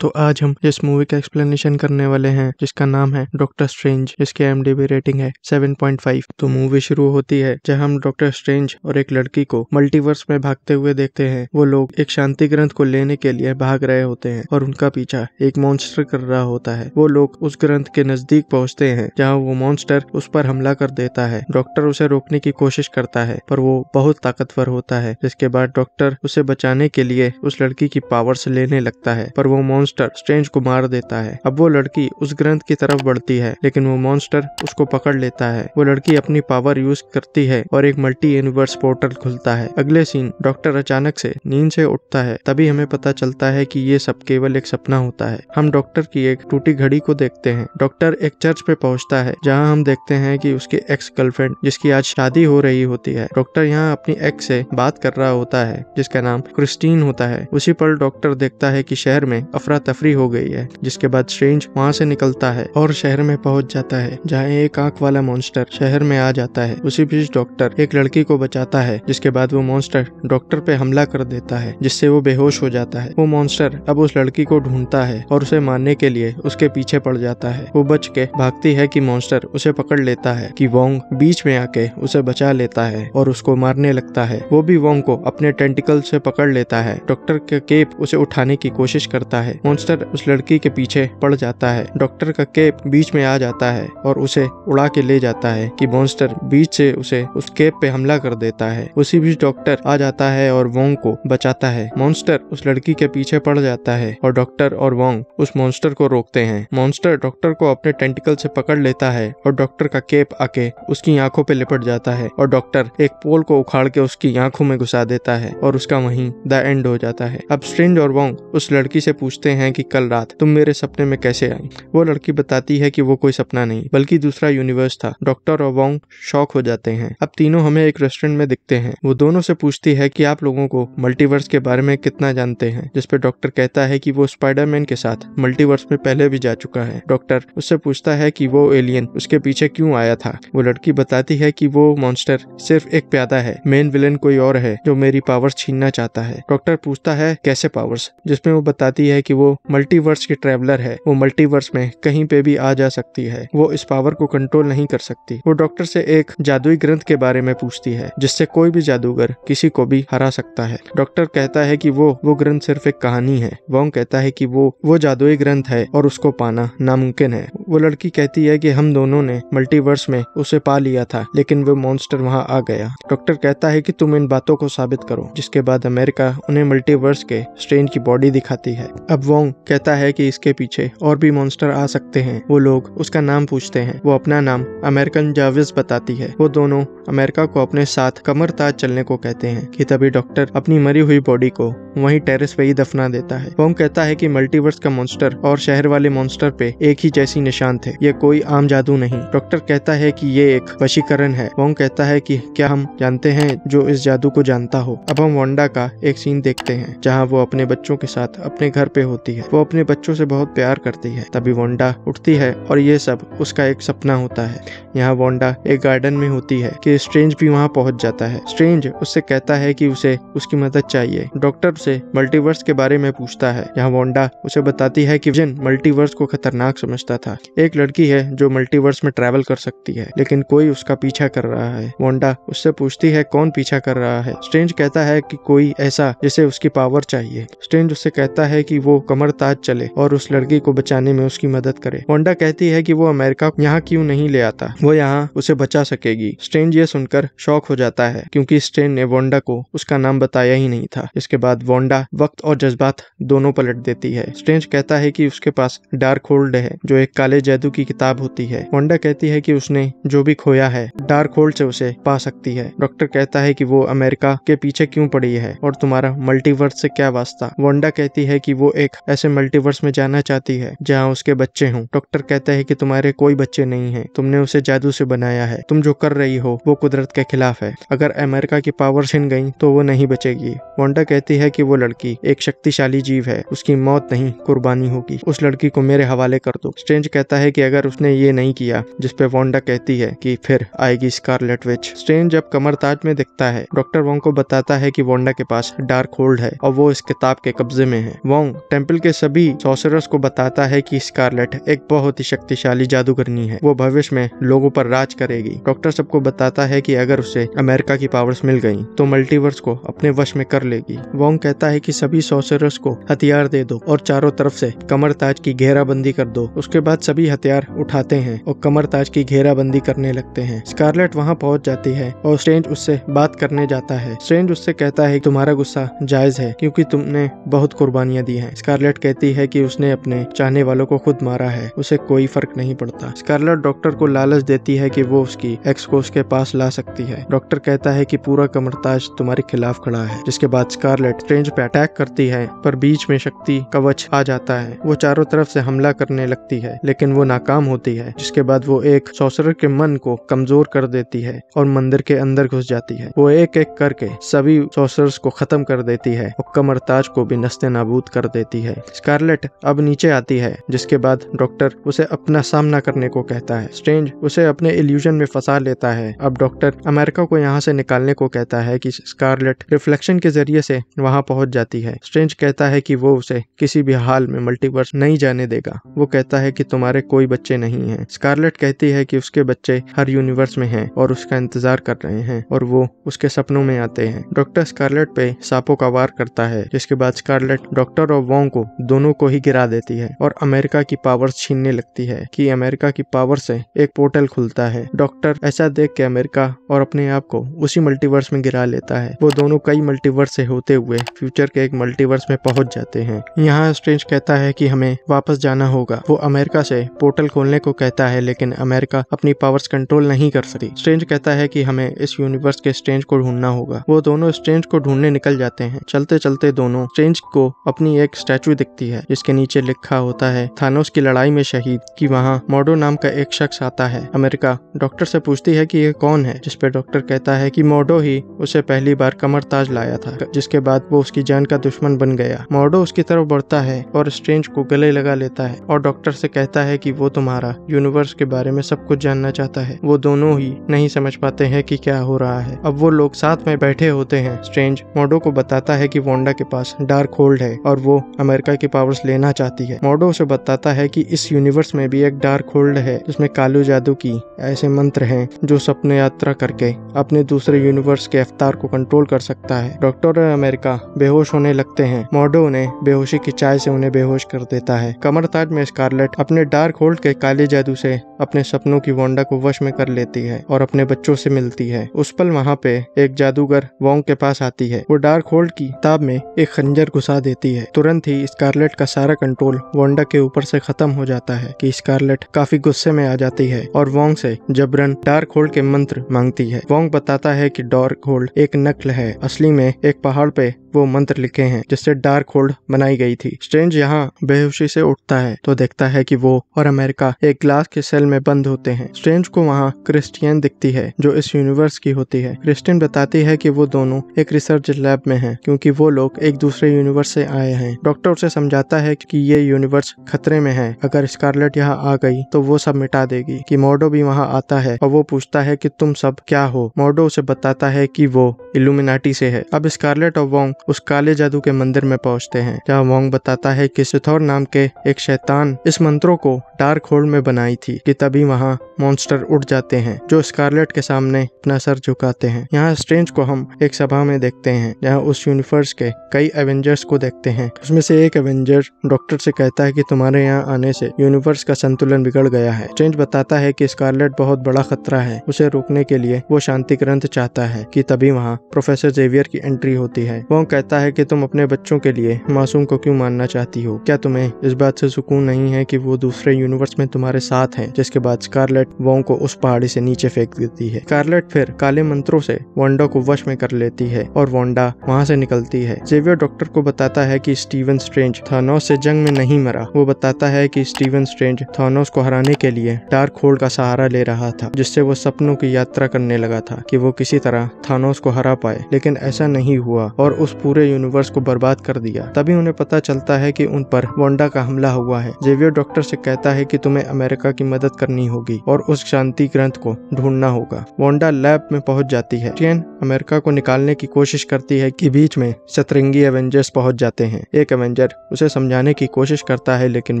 तो आज हम इस मूवी का एक्सप्लेनेशन करने वाले हैं जिसका नाम है डॉक्टर स्ट्रेंज। इसकी IMDb रेटिंग है 7.5। तो मूवी शुरू होती है जहां हम डॉक्टर स्ट्रेंज और एक लड़की को मल्टीवर्स में भागते हुए देखते हैं। वो लोग एक शांति ग्रंथ को लेने के लिए भाग रहे होते हैं और उनका पीछा एक मॉन्स्टर कर रहा होता है। वो लोग उस ग्रंथ के नजदीक पहुंचते हैं जहां वो मॉन्स्टर उस पर हमला कर देता है। डॉक्टर उसे रोकने की कोशिश करता है पर वो बहुत ताकतवर होता है। जिसके बाद डॉक्टर उसे बचाने के लिए उस लड़की की पावर्स लेने लगता है पर वो मॉन्स्टर स्ट्रेंज को मार देता है। अब वो लड़की उस ग्रंथ की तरफ बढ़ती है लेकिन वो मॉन्स्टर उसको पकड़ लेता है। वो लड़की अपनी पावर यूज करती है और एक मल्टी यूनिवर्स पोर्टल खुलता है। अगले सीन डॉक्टर अचानक से नींद से उठता है। तभी हमें पता चलता है कि ये सब केवल एक सपना होता है। हम डॉक्टर की एक टूटी घड़ी को देखते हैं। डॉक्टर एक चर्च पे पहुंचता है जहां हम देखते हैं कि उसकी एक्स गर्लफ्रेंड जिसकी आज शादी हो रही होती है। डॉक्टर यहाँ अपनी एक्स से बात कर रहा होता है जिसका नाम क्रिस्टीन होता है। उसी पर डॉक्टर देखता है कि शहर में अफरा तफरी हो गई है। जिसके बाद स्ट्रेंज वहाँ से निकलता है और शहर में पहुंच जाता है जहाँ एक आंख वाला मॉन्स्टर शहर में आ जाता है। उसी बीच डॉक्टर एक लड़की को बचाता है जिसके बाद वो मॉन्स्टर डॉक्टर पे हमला कर देता है जिससे वो बेहोश हो जाता है। वो मॉन्स्टर अब उस लड़की को ढूंढता है और उसे मारने के लिए उसके पीछे पड़ जाता है। वो बच के भागती है कि मॉन्स्टर उसे पकड़ लेता है कि वोंग बीच में आके उसे बचा लेता है और उसको मारने लगता है। वो भी वोंग को अपने टेंटिकल से पकड़ लेता है। डॉक्टर का केप उसे उठाने की कोशिश करता है। मॉन्स्टर उस लड़की के पीछे पड़ जाता है। डॉक्टर का केप बीच में आ जाता है और उसे उड़ा के ले जाता है कि मॉन्स्टर बीच से उसे उस केप पे हमला कर देता है। उसी बीच डॉक्टर आ जाता है और वोंग को बचाता है। मॉन्स्टर उस लड़की के पीछे पड़ जाता है और डॉक्टर और वोंग उस मॉन्स्टर को रोकते हैं। मॉन्स्टर डॉक्टर को अपने टेंटिकल से पकड़ लेता है और डॉक्टर का केप आके उसकी आंखों पे लिपट जाता है और डॉक्टर एक पोल को उखाड़ के उसकी आंखों में घुसा देता है और उसका वहीं द एंड हो जाता है। अब स्ट्रेंज और वोंग उस लड़की से पूछते हैं कि कल रात तुम मेरे सपने में कैसे आई। वो लड़की बताती है कि वो कोई सपना नहीं बल्कि दूसरा यूनिवर्स था। डॉक्टर और वोंग शॉक हो जाते हैं। अब तीनों हमें एक रेस्टोरेंट में दिखते हैं। वो दोनों से पूछती है कि आप लोगों को मल्टीवर्स के बारे में कितना जानते हैं, जिसपे डॉक्टर कहता है कि वो स्पाइडरमैन के साथ मल्टीवर्स में पहले भी जा चुका है। डॉक्टर उससे पूछता है कि वो एलियन उसके पीछे क्यों आया था। वो लड़की बताती है कि वो मॉन्स्टर सिर्फ एक प्यादा है, मेन विलेन कोई और है जो मेरी पावर्स छीनना चाहता है। डॉक्टर पूछता है कैसे पावर्स, जिसमें वो बताती है कि वो मल्टीवर्स की ट्रैवलर है। वो मल्टीवर्स में कहीं पे भी आ जा सकती है। वो इस पावर को कंट्रोल नहीं कर सकती। वो डॉक्टर से एक जादुई ग्रंथ के बारे में पूछती है जिससे कोई भी जादूगर किसी को भी हरा सकता है। डॉक्टर कहता है कि वो ग्रंथ सिर्फ एक कहानी है। वोंग कहता है कि वो जादुई ग्रंथ है और उसको पाना नामुमकिन है। वो लड़की कहती है कि हम दोनों ने मल्टीवर्स में उसे पा लिया था लेकिन वो मॉन्स्टर वहाँ आ गया। डॉक्टर कहता है कि तुम इन बातों को साबित करो। जिसके बाद अमेरिका उन्हें मल्टीवर्स के स्ट्रेंज की बॉडी दिखाती है। अब वोंग कहता है कि इसके पीछे और भी मॉन्स्टर आ सकते हैं। वो लोग उसका नाम पूछते हैं। वो अपना नाम अमेरिकन जाविस बताती है। वो दोनों अमेरिका को अपने साथ कमर ताज चलने को कहते हैं कि तभी डॉक्टर अपनी मरी हुई बॉडी को वहीं टेरेस पे ही दफना देता है। वोंग कहता है कि मल्टीवर्स का मॉन्स्टर और शहर वाले मॉन्स्टर पे एक ही जैसी निशान थे, ये कोई आम जादू नहीं। डॉक्टर कहता है कि ये एक वशीकरण है। वोंग कहता है कि क्या हम जानते हैं जो इस जादू को जानता हो। अब हम वांडा का एक सीन देखते हैं जहाँ वो अपने बच्चों के साथ अपने घर पे होती है। वो अपने बच्चों से बहुत प्यार करती है। तभी वांडा उठती है और ये सब उसका एक सपना होता है। यहाँ वांडा एक गार्डन में होती है कि स्ट्रेंज भी वहाँ पहुँच जाता है। स्ट्रेंज उससे कहता है कि उसे उसकी मदद चाहिए। डॉक्टर से मल्टीवर्स के बारे में पूछता है। यहाँ वांडा उसे बताती है कि विजन मल्टीवर्स को खतरनाक समझता था। एक लड़की है जो मल्टीवर्स में ट्रैवल कर सकती है लेकिन कोई उसका पीछा कर रहा है। वांडा उससे पूछती है कौन पीछा कर रहा है। स्ट्रेंज कहता है कि कोई ऐसा जिसे उसकी पावर चाहिए। स्ट्रेंज उससे कहता है कि वो कमर ताज चले और उस लड़की को बचाने में उसकी मदद करे। वांडा कहती है कि वो अमेरिका यहाँ क्यों नहीं ले आता, वो यहाँ उसे बचा सकेगी। स्ट्रेंज ये सुनकर शॉक हो जाता है क्योंकि स्ट्रेंज ने वांडा को उसका नाम बताया ही नहीं था। इसके बाद वांडा वक्त और जज्बात दोनों पलट देती है। स्ट्रेंज कहता है कि उसके पास डार्क होल्ड है जो एक काले जादू की किताब होती है। वांडा कहती है कि उसने जो भी खोया है डार्क होल्ड से उसे पा सकती है। डॉक्टर कहता है कि वो अमेरिका के पीछे क्यों पड़ी है और तुम्हारा मल्टीवर्स से क्या वास्ता। वांडा कहती है कि वो एक ऐसे मल्टीवर्स में जाना चाहती है जहाँ उसके बच्चे हों। डॉक्टर कहता है कि तुम्हारे कोई बच्चे नहीं हैं, तुमने उसे जादू से बनाया है। तुम जो कर रही हो वो कुदरत के खिलाफ है। अगर अमेरिका की पावर छिन गई तो वो नहीं बचेगी। वांडा कहती है कि वो लड़की एक शक्तिशाली जीव है, उसकी मौत नहीं कुर्बानी होगी। उस लड़की को मेरे हवाले कर दो। स्ट्रेंज कहता है कि अगर उसने ये नहीं किया, जिसपे वांडा कहती है कि फिर आएगी स्कारलेट विच। स्ट्रेंज जब कमरताज में दिखता है, डॉक्टर वोंग को बताता है कि वांडा के पास डार्क होल्ड है और वो इस किताब के कब्जे में है। वोंग टेम्पल के सभी सॉर्सरर्स को बताता है कि स्कारलेट एक बहुत ही शक्तिशाली जादूगरनी है, वो भविष्य में लोगों पर राज करेगी। डॉक्टर सबको बताता है कि अगर उसे अमेरिका की पावर्स मिल गई तो मल्टीवर्स को अपने वश में कर लेगी। वोंग कहता है कि सभी सॉर्सरर्स को हथियार दे दो और चारों तरफ से कमरताज की घेराबंदी कर दो। उसके बाद सभी हथियार उठाते हैं और कमरताज की घेराबंदी करने लगते हैं। स्कारलेट वहां पहुंच जाती है और स्ट्रेंज उससे बात करने जाता है। स्ट्रेंज उससे कहता है तुम्हारा गुस्सा जायज है क्योंकि तुमने बहुत कुर्बानियां दी हैं। स्कारलेट कहती है कि उसने अपने चाहने वालों को खुद मारा है, उसे कोई फर्क नहीं पड़ता। स्कारलेट डॉक्टर को लालच देती है कि वो उसकी एक्स को उसके पास ला सकती है। डॉक्टर कहता है कि पूरा कमरताज तुम्हारे खिलाफ खड़ा है। जिसके बाद स्कारलेट स्ट्रेंज पे अटैक करती है, पर बीच में शक्ति कवच आ जाता है। वो चारों तरफ से हमला करने लगती है लेकिन वो नाकाम होती है। जिसके बाद वो एक सॉर्सरर के मन को कमजोर कर देती है और मंदिर के अंदर घुस जाती है। वो एक एक करके सभी सॉर्सरर्स को खत्म कर देती है और कमरताज को भी नस्ते नाबूद कर देती है। स्कारलेट अब नीचे आती है, जिसके बाद डॉक्टर उसे अपना सामना करने को कहता है। स्ट्रेंज उसे अपने इल्यूजन में फंसा लेता है। अब डॉक्टर अमेरिका को यहाँ से निकालने को कहता है कि स्कारलेट रिफ्लेक्शन के जरिए से वहाँ पहुँच जाती है। स्ट्रेंज कहता है कि वो उसे किसी भी हाल में मल्टीवर्स नहीं जाने देगा। वो कहता है कि तुम्हारे कोई बच्चे नहीं हैं। स्कारलेट कहती है कि उसके बच्चे हर यूनिवर्स में हैं और उसका इंतजार कर रहे हैं और वो उसके सपनों में आते हैं। डॉक्टर स्कारलेट पे सांपों का वार करता है, जिसके बाद स्कारलेट डॉक्टर और वोंग को दोनों को ही गिरा देती है और अमेरिका की पावर छीनने लगती है कि अमेरिका की पावर से एक पोर्टल खुलता है। डॉक्टर ऐसा देख के अमेरिका और अपने आप को उसी मल्टीवर्स में गिरा लेता है। वो दोनों कई मल्टीवर्स से होते हुए फ्यूचर के एक मल्टीवर्स में पहुंच जाते हैं। यहाँ स्ट्रेंज कहता है कि हमें वापस जाना होगा। वो अमेरिका से पोर्टल खोलने को कहता है लेकिन अमेरिका अपनी पावर्स कंट्रोल नहीं कर सकी। स्ट्रेंज कहता है कि हमें इस यूनिवर्स के स्ट्रेंज को ढूंढना होगा। वो दोनों स्ट्रेंज को ढूंढने निकल जाते हैं। चलते चलते दोनों स्ट्रेंज को अपनी एक स्टैचू दिखती है जिसके नीचे लिखा होता है थानोस की लड़ाई में शहीद, कि वहाँ मॉडो नाम का एक शख्स आता है। अमेरिका डॉक्टर से पूछती है कि ये कौन है, जिस पे डॉक्टर कहता है कि मॉडो ही उसे पहली बार कमरताज लाया था, जिसके बाद वो उसकी जान का दुश्मन बन गया। मॉडो उसकी तरफ बढ़ता है और स्ट्रेंज को गले लगा लेता है और डॉक्टर से कहता है कि वो तुम्हारा यूनिवर्स के बारे में सब कुछ जानना चाहता है। वो दोनों ही नहीं समझ पाते हैं कि क्या हो रहा है। अब वो लोग साथ में बैठे होते हैं। स्ट्रेंज मॉडो को बताता है कि वांडा के पास डार्क होल्ड है और वो अमेरिका की पावर्स लेना चाहती है। मॉडो उसे बताता है कि इस यूनिवर्स में भी एक डार्क होल्ड है जिसमें कालू जादू की ऐसे मंत्र हैं जो सपने यात्रा करके अपने दूसरे यूनिवर्स के अवतार को कंट्रोल कर सकता है। डॉक्टर और अमेरिका बेहोश होने लगते हैं। मॉडो उन्हें बेहोशी की चाय से उन्हें बेहोश कर देता है। कमरताज में स्कारलेट अपने डार्क होल्ड के काले जादू से अपने सपनों की वांडा को वश में कर लेती है और अपने बच्चों से मिलती है। उस पल वहाँ पे एक जादूगर वोंग के पास आती है। वो डार्क होल्ड की किताब में एक खंजर घुसा देती है। तुरंत ही स्कारलेट का सारा कंट्रोल वांडा के ऊपर से खत्म हो जाता है कि स्कारलेट काफी गुस्से में आ जाती है और वोंग से जबरन डार्क होल्ड के मंत्र मांगती है। वोंग बताता है कि डार्क होल्ड एक नकल है, असली में एक पहाड़ पे वो मंत्र लिखे हैं जिससे डार्क होल्ड बनाई गई थी। स्ट्रेंज यहाँ बेहोशी से उठता है तो देखता है कि वो और अमेरिका एक ग्लास के सेल में बंद होते हैं। स्ट्रेंज को वहाँ क्रिस्टियन दिखती है जो इस यूनिवर्स की होती है। क्रिस्टियन बताती है कि वो दोनों एक रिसर्च लैब में हैं क्योंकि वो लोग एक दूसरे यूनिवर्स से आए हैं। डॉक्टर उसे समझाता है कि ये यूनिवर्स खतरे में है, अगर स्कारलेट यहाँ आ गई तो वो सब मिटा देगी। कि मॉडो भी वहाँ आता है और वो पूछता है कि तुम सब क्या हो। मॉडो उसे बताता है कि वो इल्यूमिनाटी से है। अब स्कारलेट और वोंग उस काले जादू के मंदिर में पहुंचते हैं जहाँ वोंग बताता है कि सिथोर नाम के एक शैतान इस मंत्रों को डार्क होल्ड में बनाई थी। कि तभी वहाँ मॉन्स्टर उठ जाते हैं जो स्कारलेट के सामने अपना सर झुकाते हैं। यहाँ स्ट्रेंज को हम एक सभा में देखते हैं जहाँ उस यूनिवर्स के कई एवेंजर्स को देखते हैं। उसमें से एक एवेंजर डॉक्टर से कहता है कि तुम्हारे यहाँ आने से यूनिवर्स का संतुलन बिगड़ गया है। स्ट्रेंज बताता है कि स्कारलेट बहुत बड़ा खतरा है, उसे रोकने के लिए वो शांति ग्रंथ चाहता है। कि तभी वहाँ प्रोफेसर जेवियर की एंट्री होती है। वो कहता है कि तुम अपने बच्चों के लिए मासूम को क्यों मानना चाहती हो, क्या तुम्हें इस बात से सुकून नहीं है कि वो दूसरे यूनिवर्स में तुम्हारे साथ हैं। जिसके बाद स्कारलेट वोंग को उस पहाड़ी से नीचे फेंक देती है। स्कारलेट फिर काले मंत्रों से वांडा को वश में कर लेती है और वांडा वहाँ से निकलती है। जेवियर डॉक्टर को बताता है कि स्टीवन स्ट्रेंज थानोस से जंग में नहीं मरा। वो बताता है कि स्टीवन स्ट्रेंज थानोस को हराने के लिए डार्क होल्ड का सहारा ले रहा था, जिससे वो सपनों की यात्रा करने लगा था कि वो किसी तरह थानोस को हरा पाए, लेकिन ऐसा नहीं हुआ और उस पूरे यूनिवर्स को बर्बाद कर दिया। तभी उन्हें पता चलता है कि उन पर वांडा का हमला हुआ है। जेवियर डॉक्टर से कहता है कि तुम्हें अमेरिका की मदद करनी होगी और उस शांति ग्रंथ को ढूंढना होगा। वांडा लैब में पहुंच जाती है। क्रिस्टियन अमेरिका को निकालने की कोशिश करती है कि बीच में सतरंगी एवेंजर्स पहुंच जाते हैं। एक एवेंजर उसे समझाने की कोशिश करता है, लेकिन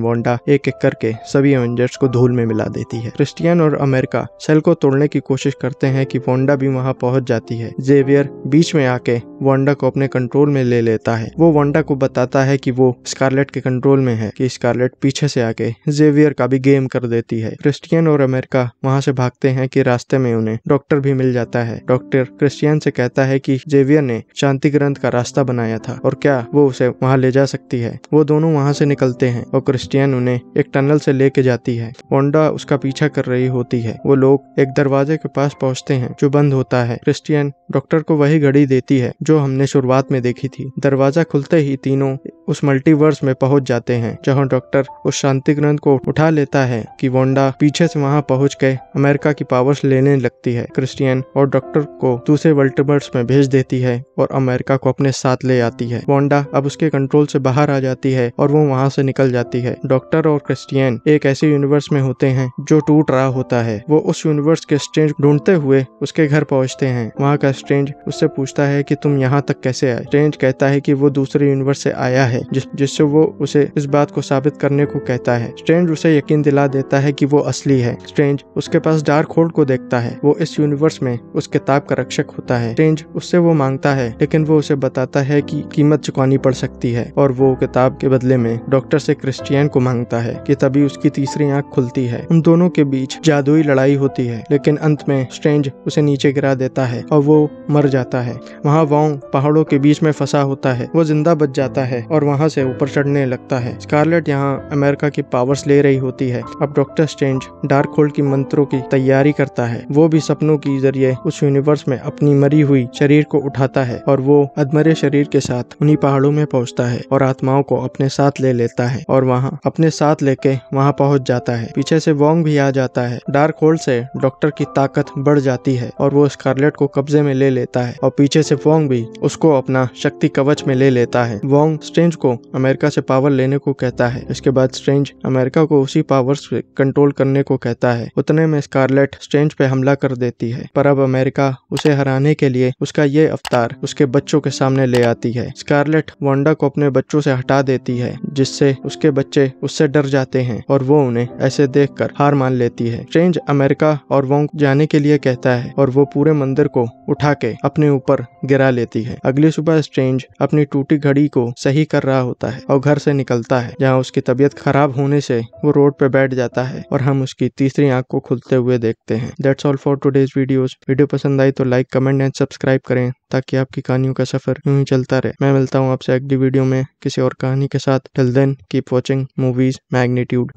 वांडा एक एक करके सभी एवेंजर्स को धूल में मिला देती है। क्रिस्टियन और अमेरिका सेल को तोड़ने की कोशिश करते हैं कि वांडा भी वहां पहुंच जाती है। जेवियर बीच में आके वांडा को अपने कंट्रोल में ले लेता है। वो वांडा को बताता है कि वो स्कारलेट के कंट्रोल में है, कि स्कारलेट पीछे से आके जेवियर का भी गेम कर देती है। क्रिस्टियन और अमेरिका वहां से भागते हैं कि रास्ते में उन्हें डॉक्टर भी मिल जाता है। डॉक्टर क्रिस्टियन से कहता है कि जेवियर ने शांति ग्रंथ का रास्ता बनाया था और क्या वो उसे वहां ले जा सकती है। वो दोनों वहां से निकलते हैं और क्रिस्टियन उन्हें एक टनल से लेके जाती है। वांडा उसका पीछा कर रही होती है। वो लोग एक दरवाजे के पास पहुंचते हैं जो बंद होता है। क्रिस्टियन डॉक्टर को वही घड़ी देती है जो हमने शुरुआत में देखी थी। दरवाजा खुलते ही तीनों उस मल्टीवर्स में पहुंच जाते हैं, जहां डॉक्टर उस शांति ग्रंथ को उठा लेता है कि वांडा पीछे से वहां पहुंच के अमेरिका की पावर्स लेने लगती है। क्रिस्टियन और डॉक्टर को दूसरे मल्टीवर्स में भेज देती है और अमेरिका को अपने साथ ले आती है। वांडा अब उसके कंट्रोल से बाहर आ जाती है और वो वहां से निकल जाती है। डॉक्टर और क्रिस्टियन एक ऐसे यूनिवर्स में होते हैं जो टूट रहा होता है। वो उस यूनिवर्स के स्ट्रेंज ढूंढते हुए उसके घर पहुंचते हैं। वहां का स्ट्रेंज उससे पूछता है कि तुम यहाँ तक कैसे आए। स्ट्रेंज कहता है कि वो दूसरे यूनिवर्स से आया है, जिससे वो उसे इस बात को साबित करने को कहता है। स्ट्रेंज उसे यकीन दिला देता है कि वो असली है। स्ट्रेंज उसके पास डार्क होल्ड को देखता है। वो इस यूनिवर्स में उस किताब का रक्षक होता है। स्ट्रेंज उससे वो मांगता है, लेकिन वो उसे बताता है कि कीमत चुकानी पड़ सकती है और वो किताब के बदले में डॉक्टर से क्रिस्टियन को मांगता है कि तभी उसकी तीसरी आंख खुलती है। उन दोनों के बीच जादुई लड़ाई होती है, लेकिन अंत में स्ट्रेंज उसे नीचे गिरा देता है और वो मर जाता है। वहाँ वोंग पहाड़ों के बीच में फंसा होता है। वो जिंदा बच जाता है और वहाँ से ऊपर चढ़ने लगता है। स्कारलेट यहाँ अमेरिका की पावर्स ले रही होती है। अब डॉक्टर स्ट्रेंज डार्क होल्ड की मंत्रों की तैयारी करता है। वो भी सपनों के जरिए उस यूनिवर्स में अपनी मरी हुई शरीर को उठाता है और वो अधमरे शरीर के साथ उन्हीं पहाड़ों में पहुंचता है और आत्माओं को अपने साथ ले लेता है और वहाँ अपने साथ लेके वहाँ पहुंच जाता है। पीछे से वोंग भी आ जाता है। डार्क होल्ड से डॉक्टर की ताकत बढ़ जाती है और वो स्कारलेट को कब्जे में ले लेता है और पीछे से वोंग भी उसको अपना शक्ति कवच में ले लेता है। वोंग स्ट्रेंज को अमेरिका से पावर लेने को कहता है। इसके बाद स्ट्रेंज अमेरिका को उसी पावर से कंट्रोल करने को कहता है। उतने में स्कारलेट स्ट्रेंज पे हमला कर देती है, पर अब अमेरिका उसे हराने के लिए उसका ये अवतार उसके बच्चों के सामने ले आती है। स्कारलेट वांडा को अपने बच्चों से हटा देती है, जिससे उसके बच्चे उससे डर जाते हैं और वो उन्हें ऐसे देखकर हार मान लेती है। स्ट्रेंज अमेरिका और वोंग जाने के लिए कहता है और वो पूरे मंदिर को उठा के अपने ऊपर गिरा लेती है। अगली सुबह स्ट्रेंज अपनी टूटी घड़ी को सही कर रहा होता है और घर से निकलता है, जहाँ उसकी तबीयत खराब होने से वो रोड पे बैठ जाता है और हम उसकी तीसरी आंख को खुलते हुए देखते हैं। That's all for today's videos. Video पसंद आई तो लाइक, कमेंट एंड सब्सक्राइब करें ताकि आपकी कहानियों का सफर यूं ही चलता रहे। मैं मिलता हूँ आपसे अगली वीडियो में किसी और कहानी के साथ। Till then keep watching Movies magnitude.